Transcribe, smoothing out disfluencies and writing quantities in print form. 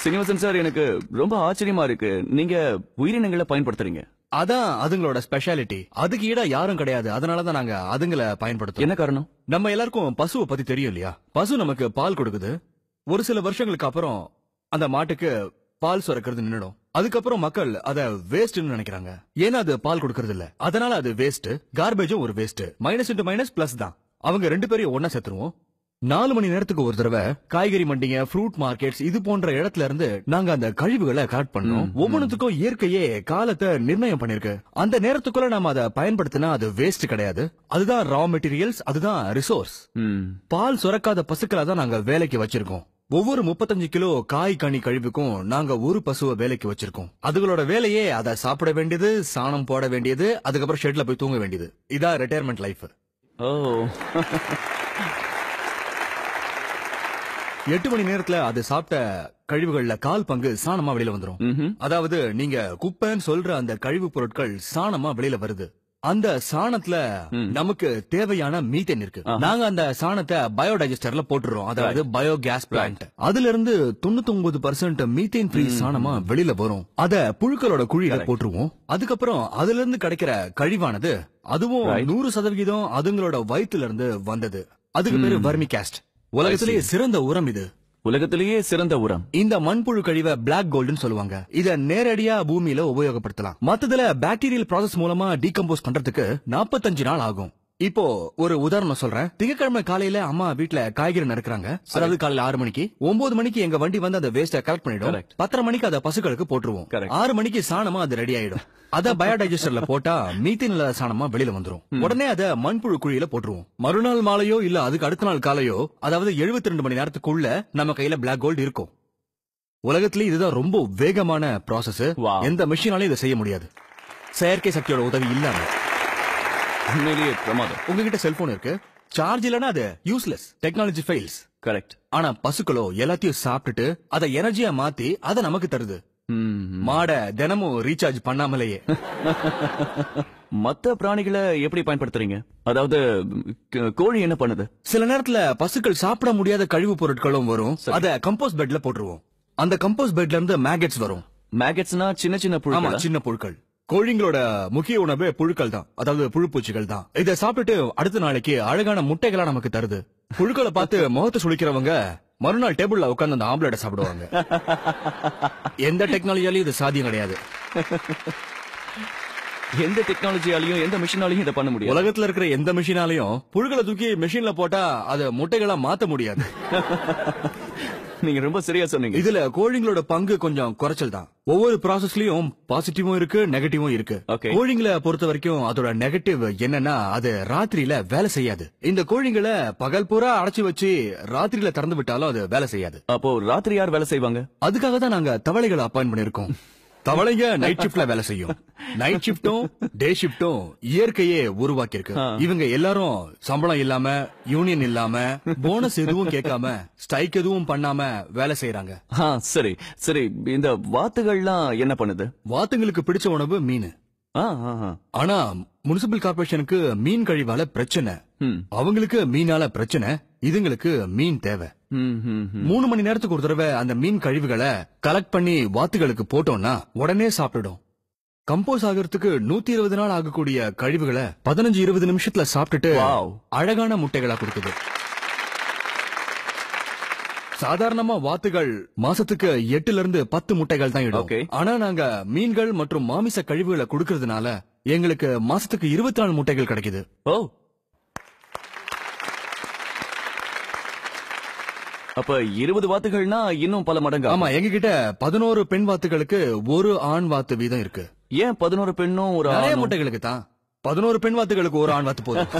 Srinivasan sir, எனக்கு ரொம்ப ஆச்சரியமா இருக்கு. நீங்க உயிரினங்களை பயன்படுத்துறீங்க. அதான் அதுங்களோட ஸ்பெஷாலிட்டி. அதுக்கு ஈடா யாரும் கிடையாது. அதனாலதான் நாங்க அதுங்களை பயன்படுத்துறோம். என்ன காரணம்? நம்ம எல்லாருக்கும் பசுவை பத்தி தெரியும் இல்லையா? பசு நமக்கு பால் கொடுக்குது. ஒரு சில வருஷங்களுக்கு அப்புறம் அந்த மாட்டுக்கு பால் சுரக்கிறது நின்னுடும். அதுக்கப்புறம் மக்கள் அத வேஸ்ட்னு நினைக்கிறாங்க. ஏன்னா அது பால் கொடுக்கறது இல்ல. அதனால அது வேஸ்ட். கார்பேஜும் ஒரு waste. Minus into minus plus தான். அவங்க ரெண்டு பேரையும் ஒன்னா சேர்த்துருவோம். 4 மணி நேரத்துக்கு ஒரு தடவை காய்கறி மண்டிங்க, ஃப்ரூட் மார்க்கெட்ஸ் இது போன்ற இடத்துல இருந்து நாங்க அந்த கழிவுகளை கலெக்ட் பண்ணோம். ஒவ்வொன்றுத்துக்கும் இயற்கையே காலத்தை நிர்ணயம் பண்ணிருக்கு. அந்த நேரத்துக்குள்ள நாம அதை பயன்படுத்தினா அது வேஸ்ட் கிடையாது. அதுதான் ரா மெட்டீரியல்ஸ், அதுதான் ரிசோர்ஸ். பால் சுரக்காத பசுக்களை தான் நாங்க வேலைக்கு வச்சிருக்கோம். ஒவ்வொரு 35 கிலோ காய் கனி கழிவுக்கும் நாங்க ஒரு பசுவை வேலைக்கு வச்சிருக்கோம். அதுகளோட வேலையே அதை சாப்பிட வேண்டியது, சாணம் போட வேண்டியது, அதுக்கப்புறம் ஷெட்ல போய் தூங்க வேண்டியது. இதான் ரிட்டையர்மெண்ட் லைஃப். ஓ 8 மணி நேரத்துல அது சாப்பிட்ட கழிவுகள்ல 1/4 பங்கு சாணமா வெளியில வந்துரும். அதாவது நீங்க குப்பைன்னு சொல்ற அந்த கழிவு பொருட்கள் சாணமா வெளியில வருது. அந்த சாணத்துல நமக்கு தேவையான மீத்தேன் இருக்கு. நாங்க அந்த சாணத்தை பயோடைஜஸ்டர்ல போட்டுறோம். அதாவது பயோகேஸ் பிளான்ட். அதுல இருந்து 99% மீத்தேன் ஃப்ரீ சாணமா வெளியில வரும். அத புழுக்களோட குழியில போட்டுருவோம். அதுக்கப்புறம் அதுல இருந்து கிடைக்கிற கழிவானது அதுவும் 100% அதுங்களோட வயிற்றுல இருந்து வந்தது. அதுக்கு பேரு வர்மி காஸ்ட். உலகத்திலேயே சிறந்த உரம் இது. உலகத்திலேயே சிறந்த உரம். இந்த மண்புழு கழிவை பிளாக் கோல்டுன்னு சொல்லுவாங்க. இத நேரடியா பூமியில உபயோகப்படுத்தலாம். மத்ததுல பாக்டீரியல் ப்ராசஸ் மூலமா டீகம்போஸ் பண்றதுக்கு 45 நாள் ஆகும். இப்போ ஒரு உதாரணம் சொல்றேன். திங்கட்கிழமை காலையில அம்மா வீட்ல காய்கறி நறுக்குறாங்க. அதாவது காலையில 6 மணிக்கு. 9 மணிக்கு எங்க வண்டி வந்து அந்த வேஸ்ட கலெக்ட் பண்ணிடும். 10:30 மணிக்கு அத பசுக்களுக்கு போட்டுருவோம். 6 மணிக்கு சாணமா அது ரெடி ஆயிடும். அத பயோடைஜஸ்டர்ல போட்டா மீத்தேன் இல்லாத சாணமா வெளியில வந்துரும். உடனே அத மண்புழு குழியில போட்டுருவோம். மறுநாள் மாலையோ இல்ல அதுக்கு அடுத்த நாள் காலையோ, அதாவது 72 மணி நேரத்துக்குள்ள நம்ம கையில பிளாக் கோல்டு இருக்கும். உலகத்திலே இதுதான் ரொம்ப வேகமான ப்ராசஸ். எந்த மிஷினாலையும் இதை செய்ய முடியாது, செயற்கை சக்தியோட உதவி இல்லாம. உண்மையிலேயே பிரமாதம். உங்ககிட்ட செல்போன் இருக்கு, சார்ஜ் இல்லனா அது யூஸ்லெஸ். Technology fails. கரெக்ட். ஆனா பசுக்களோ எல்லாத்தையும் சாப்பிட்டுட்டு அதை எனர்ஜியா மாத்தி அதை நமக்கு தருது. மாட தினமும் ரீசார்ஜ் பண்ணாமலேயே. மத்த பிராணிகளை எப்படி பயன்படுத்துறீங்க? அதாவது கோழி என்ன பண்ணுது? சில நேரத்துல பசுக்கள் சாப்பிட முடியாத கழிவு பொருட்களும் வரும். அத கம்போஸ்ட் பெட்ல போட்டுருவோம். அந்த கம்போஸ்ட் பெட்ல இருந்து மேகெட்ஸ் வரும். மேகெட்ஸ்னா சின்ன சின்ன புழுக்கள். சின்ன புழுக்கள். கோழிங்களோட முக்கிய உணவு புழுக்கள் தான், அதாவது புழுப்பூச்சிகள் தான். இதை சாப்பிட்டுட்டு அடுத்த நாளைக்கு அழகான முட்டைகளா நமக்கு தருது. புழுக்களை பார்த்து முகத்தை சுளிக்கிறவங்க மறுநாள் டேபிள்ல உட்கார்ந்து அந்த ஆம்லெட்டை சாப்பிடுவாங்க. எந்த டெக்னாலஜியாலையும் இது சாத்தியம் கிடையாது. எந்த டெக்னாலஜியாலையும் எந்த மிஷினாலையும் இதை பண்ண முடியாது. உலகத்துல இருக்கிற எந்த மிஷினாலையும் புழுக்களை தூக்கி மிஷின்ல போட்டா அதை முட்டைகளா மாத்த முடியாது. நீங்க ரொம்ப சரியா சொன்னீங்க. இதுல கோழிங்களோட பங்கு கொஞ்சம் குறைச்சல் தான். ஒவ்வொரு ப்ராசஸ்லயும் பாசிட்டிவும் இருக்கு, நெகட்டிவும் இருக்கு. கோழிங்களை பொறுத்த வரைக்கும் அதோட நெகட்டிவ் என்னன்னா அது ராத்திரியில வேலை செய்யாது. இந்த கோழிங்களை பகல் பூரா அடைச்சு வச்சு ராத்திரியில திறந்து விட்டாலும் அது வேலை செய்யாது. அப்போ ராத்திரி யார் வேலை செய்வாங்க? அதுக்காக தான் நாங்க தவளைகளை அப்பாயிண்ட் பண்ணிருக்கோம். தவளைங்க நைட் ஷிப்ட்ல வேலை செய்யும். நைட் ஷிப்டும் டே ஷிப்டும் இயற்கையே உருவாக்கி இருக்கு. இவங்க எல்லாரும் சம்பளம் இல்லாம, யூனியன் இல்லாம, போனஸ் எதுவும் கேட்காம, ஸ்ட்ரைக் எதுவும் பண்ணாம வேலை செய்யறாங்க. சரி சரி. இந்த வாத்துகள்லாம் என்ன பண்ணுது? வாத்துங்களுக்கு பிடிச்ச உணவு மீன். ஆனா முனிசிபல் கார்பரேஷனுக்கு மீன் கழிவால பிரச்சனை. அவங்களுக்கு மீனால பிரச்சனை, இதுங்களுக்கு மீன் தேவை. 3 மணி நேரத்துக்கு ஒரு தடவை அந்த மீன் கழிவுகளை கலெக்ட் பண்ணி வாத்துகளுக்கு போட்டோம்னா உடனே சாப்பிடும். கம்போஸ் ஆகிறதுக்கு 120 நாள் ஆகக்கூடிய கழிவுகளை 15-20 நிமிஷத்துல சாப்பிட்டுட்டு அழகான முட்டைகளா கொடுக்குது. சாதாரணமா வாத்துகள் மாசத்துக்கு 8-10 முட்டைகள் தான் இடும். ஆனா நாங்க மீன்கள் மற்றும் மாமிச கழிவுகளை கொடுக்கறதுனால எங்களுக்கு மாசத்துக்கு 24 முட்டைகள் கிடைக்குது. அப்ப 20 வாத்துகள்னா இன்னும் பல மடங்கு. ஆமா, எங்க கிட்ட 11 பெண் வாத்துகளுக்கு ஒரு ஆண் வாத்து வீதம் இருக்கு. ஏன் 11 பெண்ணும் ஒரு முட்டைகளுக்கு தான்? 11 பெண் வாத்துகளுக்கு ஒரு ஆண் வாத்து போதும்.